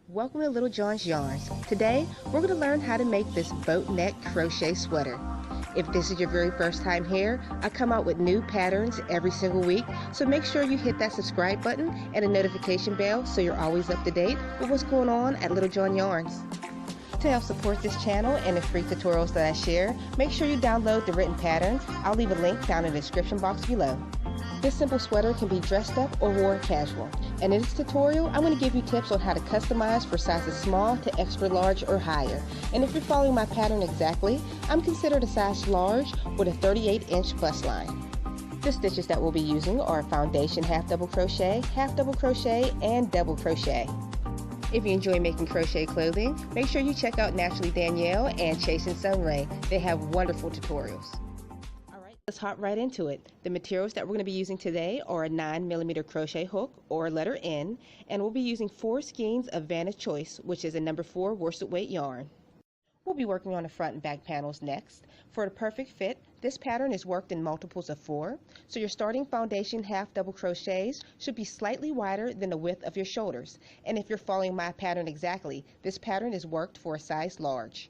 Welcome to Little John's Yarns. Today, we're going to learn how to make this boat neck crochet sweater. If this is your very first time here, I come out with new patterns every single week, so make sure you hit that subscribe button and a notification bell so you're always up to date with what's going on at Little John Yarns. To help support this channel and the free tutorials that I share, make sure you download the written pattern. I'll leave a link down in the description box below. This simple sweater can be dressed up or worn casual. And in this tutorial, I'm going to give you tips on how to customize for sizes small to extra large or higher. And if you're following my pattern exactly, I'm considered a size large with a 38-inch bust line. The stitches that we'll be using are foundation half double crochet, and double crochet. If you enjoy making crochet clothing, make sure you check out Naturally Danielle and Chasing Sunray. They have wonderful tutorials. Let's hop right into it. The materials that we're going to be using today are a 9mm crochet hook or letter N, and we'll be using 4 skeins of Vanna Choice, which is a number 4 worsted weight yarn. We'll be working on the front and back panels next. For the perfect fit, this pattern is worked in multiples of 4, so your starting foundation half double crochets should be slightly wider than the width of your shoulders. And if you're following my pattern exactly, this pattern is worked for a size large.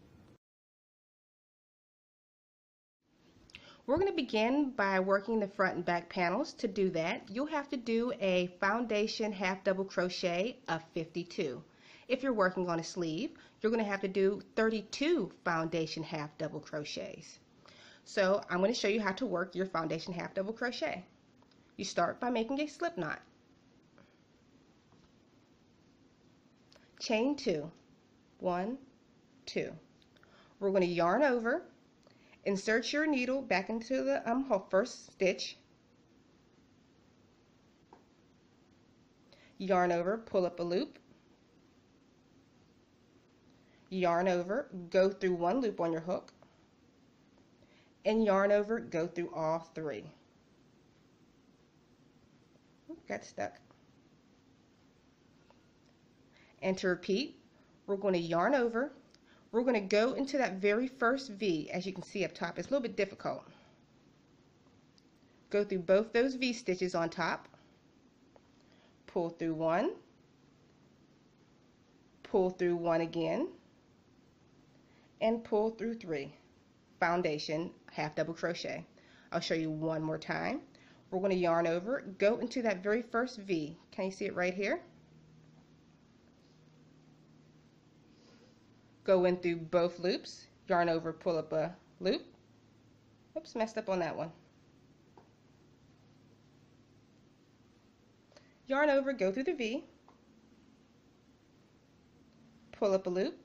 We're going to begin by working the front and back panels. To do that, you'll have to do a foundation half double crochet of 52. If you're working on a sleeve, you're going to have to do 32 foundation half double crochets. So I'm going to show you how to work your foundation half double crochet. You start by making a slip knot. Chain 2. 1, 2. We're going to yarn over. Insert your needle back into the first stitch, yarn over, pull up a loop, yarn over, go through 1 loop on your hook, and yarn over, go through all 3. Got stuck. And to repeat, we're going to yarn over. We're going to go into that very first V, as you can see up top. It's a little bit difficult. Go through both those V stitches on top, pull through 1, pull through 1 again, and pull through 3. Foundation half double crochet. I'll show you one more time. We're going to yarn over, go into that very first V. Can you see it right here? Go in through both loops, yarn over, pull up a loop. Oops, messed up on that one. Yarn over, go through the V, pull up a loop,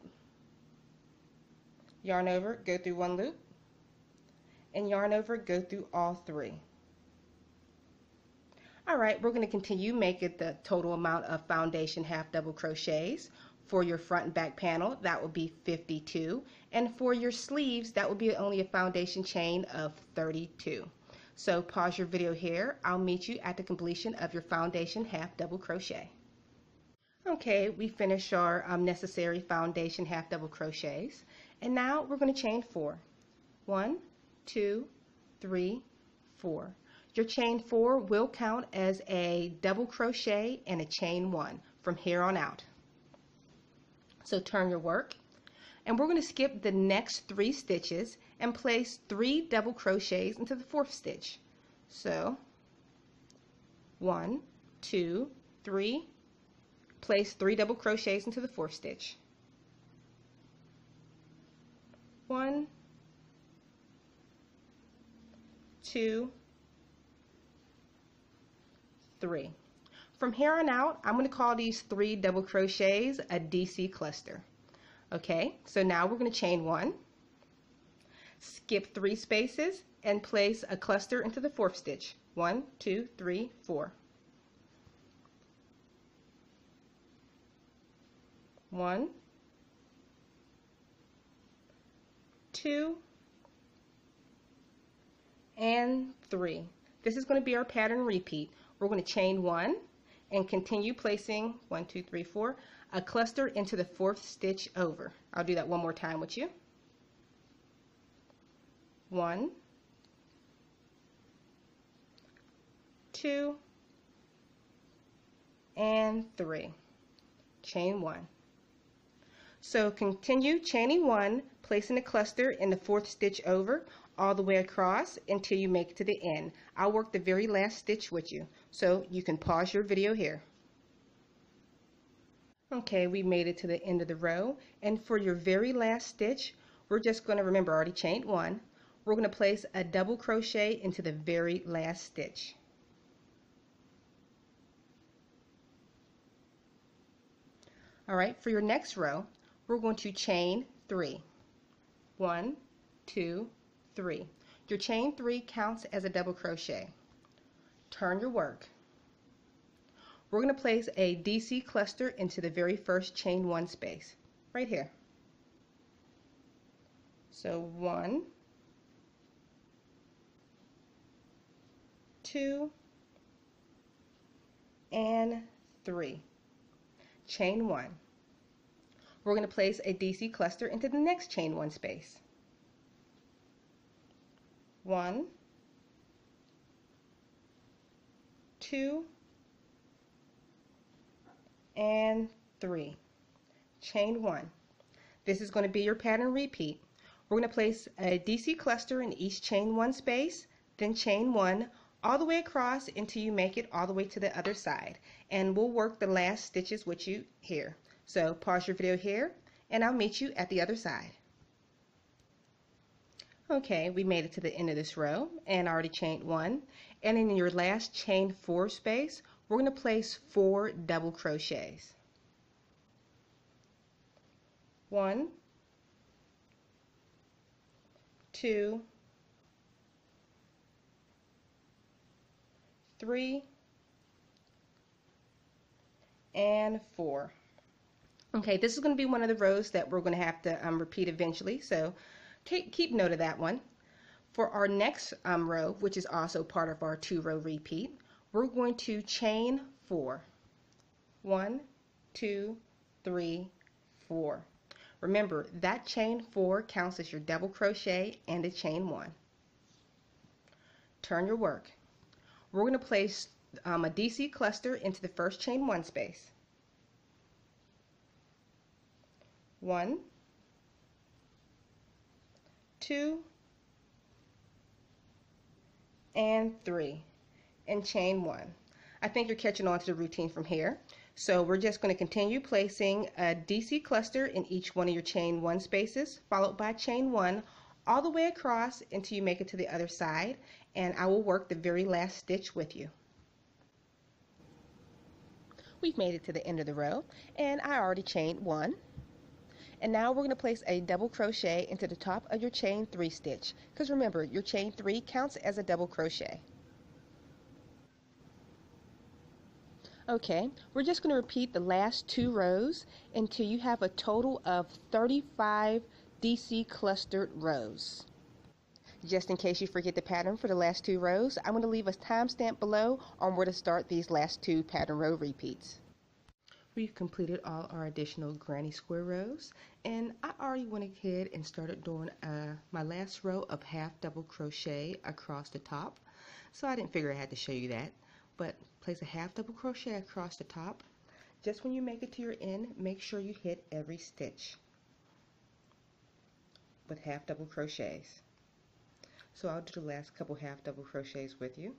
yarn over, go through 1 loop, and yarn over, go through all 3. Alright, we're going to continue making the total amount of foundation half double crochets. For your front and back panel, that will be 52, and for your sleeves, that will be only a foundation chain of 32. So pause your video here. I'll meet you at the completion of your foundation half double crochet. Okay, we finished our necessary foundation half double crochets, and now we're going to chain 4. 1, 2, 3, 4. Your chain 4 will count as a double crochet and a chain 1 from here on out. So turn your work, and we're going to skip the next 3 stitches and place 3 double crochets into the 4th stitch. So 1, 2, 3, place 3 double crochets into the 4th stitch. 1, 2, 3. From here on out, I'm going to call these 3 double crochets a DC cluster. Okay, so now we're going to chain 1, skip 3 spaces, and place a cluster into the 4th stitch. 1, 2, 3, 4. 1, 2, and 3. This is going to be our pattern repeat. We're going to chain 1 and continue placing 1, 2, 3, 4, a cluster into the 4th stitch over. I'll do that one more time with you. 1, 2, and 3. Chain 1. So continue chaining 1, placing the cluster in the 4th stitch over all the way across until you make it to the end. I'll work the very last stitch with you, so you can pause your video here. Okay, we made it to the end of the row, and for your very last stitch, we're just going to, remember, I already chained 1. We're going to place a double crochet into the very last stitch. All right, for your next row, we're going to chain 3. 1, 2, 3. Your chain 3 counts as a double crochet. Turn your work. We're going to place a DC cluster into the very first chain 1 space, right here. So 1, 2, and 3. Chain 1. We're going to place a DC cluster into the next chain 1 space. 1, 2, and 3. Chain 1. This is going to be your pattern repeat. We're going to place a DC cluster in each chain 1 space, then chain 1 all the way across until you make it all the way to the other side. And we'll work the last stitches with you here. So pause your video here, and I'll meet you at the other side. Okay, we made it to the end of this row, and I already chained 1. And in your last chain 4 space, we're going to place 4 double crochets. 1, 2, 3, and 4. Okay, this is going to be one of the rows that we're going to have to repeat eventually, so keep note of that one. For our next row, which is also part of our 2-row repeat, we're going to chain 4. 1, 2, 3, 4. Remember, that chain 4 counts as your double crochet and a chain 1. Turn your work. We're going to place a DC cluster into the first chain 1 space. 1, 2, and 3, and chain 1. I think you're catching on to the routine from here. So we're just going to continue placing a DC cluster in each one of your chain 1 spaces, followed by chain 1 all the way across until you make it to the other side, and I will work the very last stitch with you. We've made it to the end of the row, and I already chained 1. And now we're going to place a double crochet into the top of your chain 3 stitch, because remember, your chain 3 counts as a double crochet. Okay, we're just going to repeat the last 2 rows until you have a total of 35 DC clustered rows. Just in case you forget the pattern for the last 2 rows, I'm going to leave a timestamp below on where to start these last 2 pattern row repeats. We've completed all our additional granny square rows, and I already went ahead and started doing my last row of half double crochet across the top, so I didn't figure I had to show you that, but place a half double crochet across the top. Just when you make it to your end, make sure you hit every stitch with half double crochets. So I'll do the last couple half double crochets with you.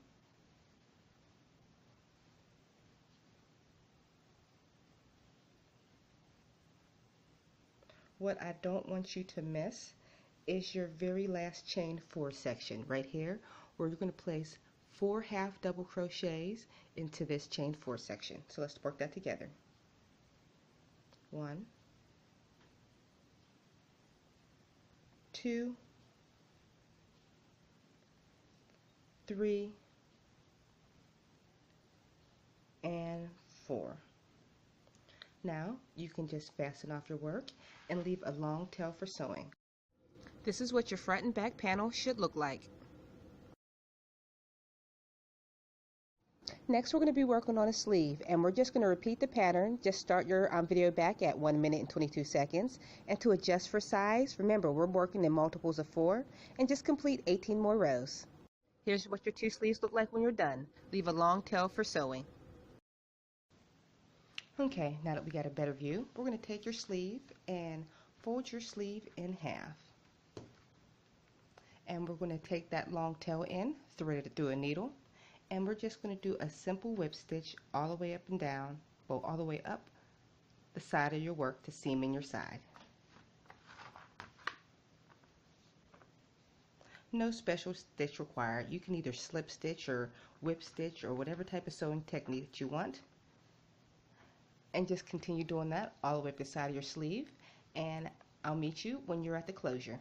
What I don't want you to miss is your very last chain 4 section right here, where you're going to place 4 half double crochets into this chain 4 section. So let's work that together. 1, 2, 3, and 4. Now you can just fasten off your work and leave a long tail for sewing. This is what your front and back panel should look like. Next, we're going to be working on a sleeve, and we're just going to repeat the pattern. Just start your video back at 1 minute and 22 seconds. And to adjust for size, remember we're working in multiples of 4, and just complete 18 more rows. Here's what your 2 sleeves look like when you're done. Leave a long tail for sewing. Okay, now that we got a better view, we're going to take your sleeve and fold your sleeve in half. And we're going to take that long tail end, thread it through a needle, and we're just going to do a simple whip stitch all the way up and down, well, all the way up the side of your work to seam in your side. No special stitch required. You can either slip stitch or whip stitch or whatever type of sewing technique that you want. And just continue doing that all the way up the side of your sleeve, and I'll meet you when you're at the closure.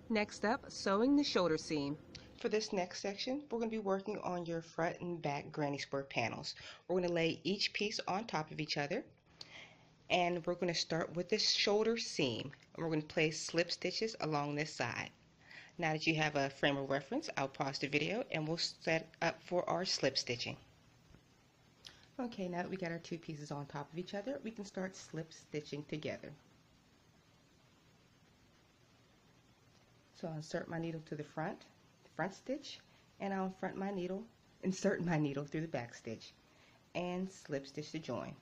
Next up, sewing the shoulder seam. For this next section, we're going to be working on your front and back granny square panels. We're going to lay each piece on top of each other, and we're going to start with this shoulder seam, and we're going to place slip stitches along this side. Now that you have a frame of reference, I'll pause the video and we'll set up for our slip stitching. Okay, now that we got our two pieces on top of each other, we can start slip stitching together. So I'll insert my needle to the front stitch, and I'll insert my needle through the back stitch and slip stitch to join.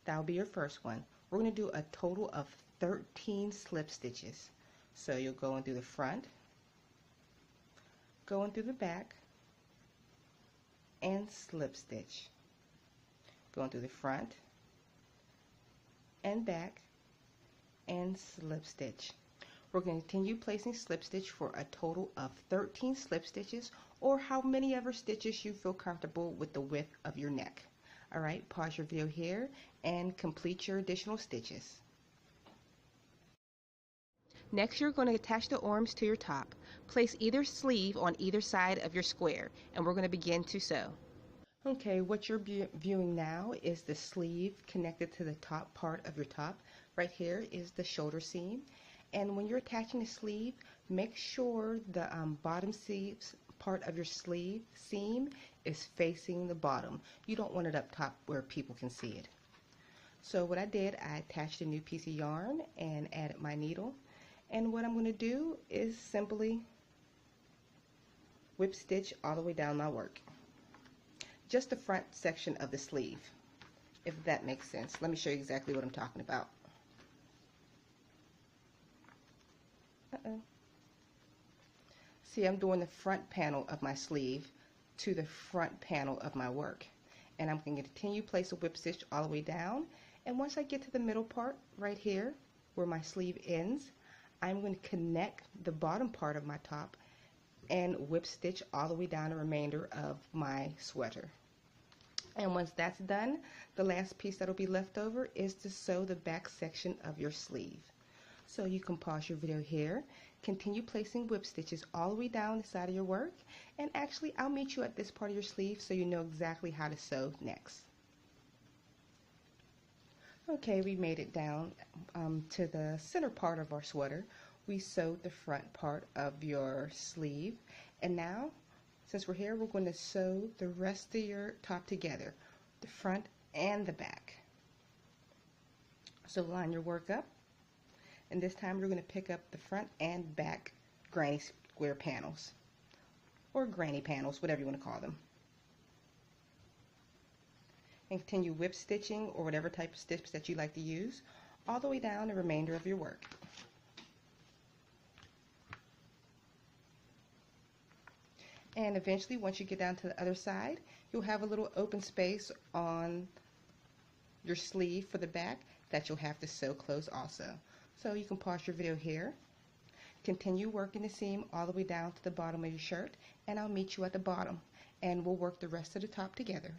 That'll be your first one. We're going to do a total of 13 slip stitches. So you'll go in through the front, going through the back, and slip stitch. Going through the front and back and slip stitch. We're going to continue placing slip stitch for a total of 13 slip stitches, or how many ever stitches you feel comfortable with the width of your neck. Alright, pause your video here and complete your additional stitches. Next, you're going to attach the arms to your top. Place either sleeve on either side of your square, and we're going to begin to sew. Okay, what you're viewing now is the sleeve connected to the top part of your top. Right here is the shoulder seam, and when you're attaching the sleeve, make sure the bottom part of your sleeve seam is facing the bottom. You don't want it up top where people can see it. So what I did, I attached a new piece of yarn and added my needle, and what I'm going to do is simply whip stitch all the way down my work. Just the front section of the sleeve, if that makes sense. Let me show you exactly what I'm talking about. See, I'm doing the front panel of my sleeve to the front panel of my work, and I'm going to continue place a whip stitch all the way down, and once I get to the middle part right here where my sleeve ends, I'm going to connect the bottom part of my top and whip stitch all the way down the remainder of my sweater. And once that's done, the last piece that will be left over is to sew the back section of your sleeve. So you can pause your video here, continue placing whip stitches all the way down the side of your work, and actually I'll meet you at this part of your sleeve so you know exactly how to sew next. Okay, we made it down to the center part of our sweater. We sewed the front part of your sleeve, and now since we're here, we're going to sew the rest of your top together, the front and the back. So line your work up, and this time we're going to pick up the front and back granny square panels, or granny panels, whatever you want to call them. And continue whip stitching or whatever type of stitch that you like to use all the way down the remainder of your work. And eventually, once you get down to the other side, you'll have a little open space on your sleeve for the back that you'll have to sew close also. So you can pause your video here, continue working the seam all the way down to the bottom of your shirt, and I'll meet you at the bottom, and we'll work the rest of the top together.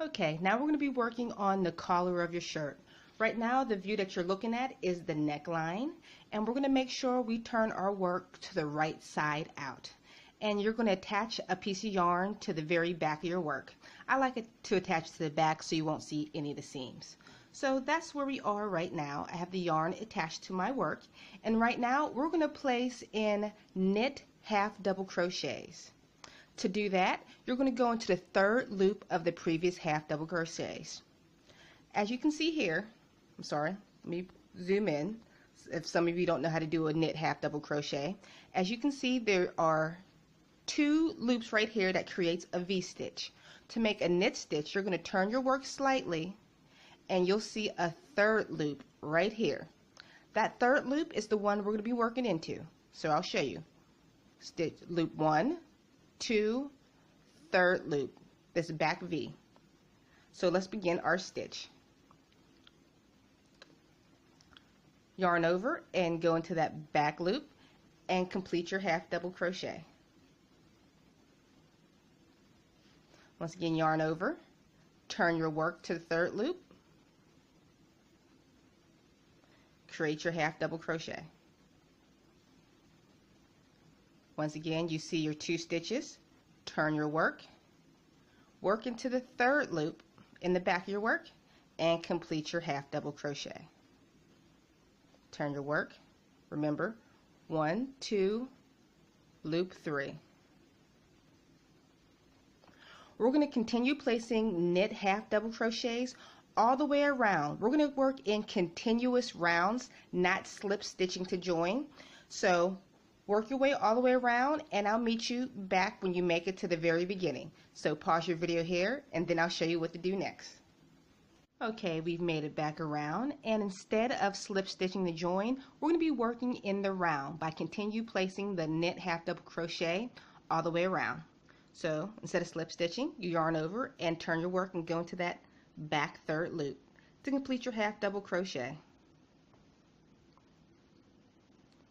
Okay, now we're going to be working on the collar of your shirt. Right now, the view that you're looking at is the neckline, and we're going to make sure we turn our work to the right side out. And you're going to attach a piece of yarn to the very back of your work. I like it to attach to the back so you won't see any of the seams. So that's where we are right now. I have the yarn attached to my work, and right now we're going to place in knit half double crochets. To do that, you're going to go into the third loop of the previous half double crochets. As you can see here, I'm sorry, let me zoom in if some of you don't know how to do a knit half double crochet. As you can see, there are 2 loops right here that creates a V-stitch. To make a knit stitch, you're going to turn your work slightly and you'll see a 3rd loop right here. That 3rd loop is the one we're going to be working into. So I'll show you. Stitch loop 1, 2, 3rd loop, this back V. So let's begin our stitch. Yarn over and go into that back loop and complete your half double crochet. Once again, yarn over, turn your work to the 3rd loop, create your half double crochet. Once again, you see your 2 stitches, turn your work into the 3rd loop in the back of your work, and complete your half double crochet. Turn your work, remember, 1, 2, loop 3. We're going to continue placing knit half double crochets all the way around. We're going to work in continuous rounds, not slip stitching to join. So work your way all the way around, and I'll meet you back when you make it to the very beginning. So pause your video here and then I'll show you what to do next. Okay, we've made it back around, and instead of slip stitching the join, we're going to be working in the round by continue placing the knit half double crochet all the way around. So instead of slip stitching, you yarn over and turn your work and go into that back 3rd loop to complete your half double crochet.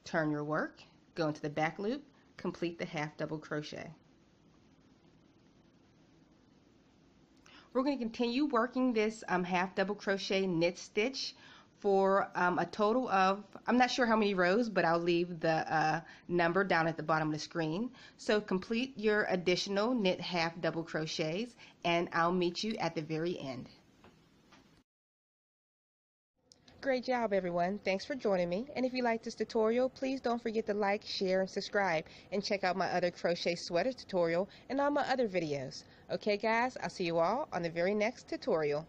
Turn your work, go into the back loop, complete the half double crochet. We're going to continue working this half double crochet knit stitch for a total of, I'm not sure how many rows, but I'll leave the number down at the bottom of the screen. So complete your additional knit half double crochets and I'll meet you at the very end. Great job, everyone. Thanks for joining me. And if you like this tutorial, please don't forget to like, share, and subscribe. And check out my other crochet sweater tutorial and all my other videos. Okay, guys, I'll see you all on the very next tutorial.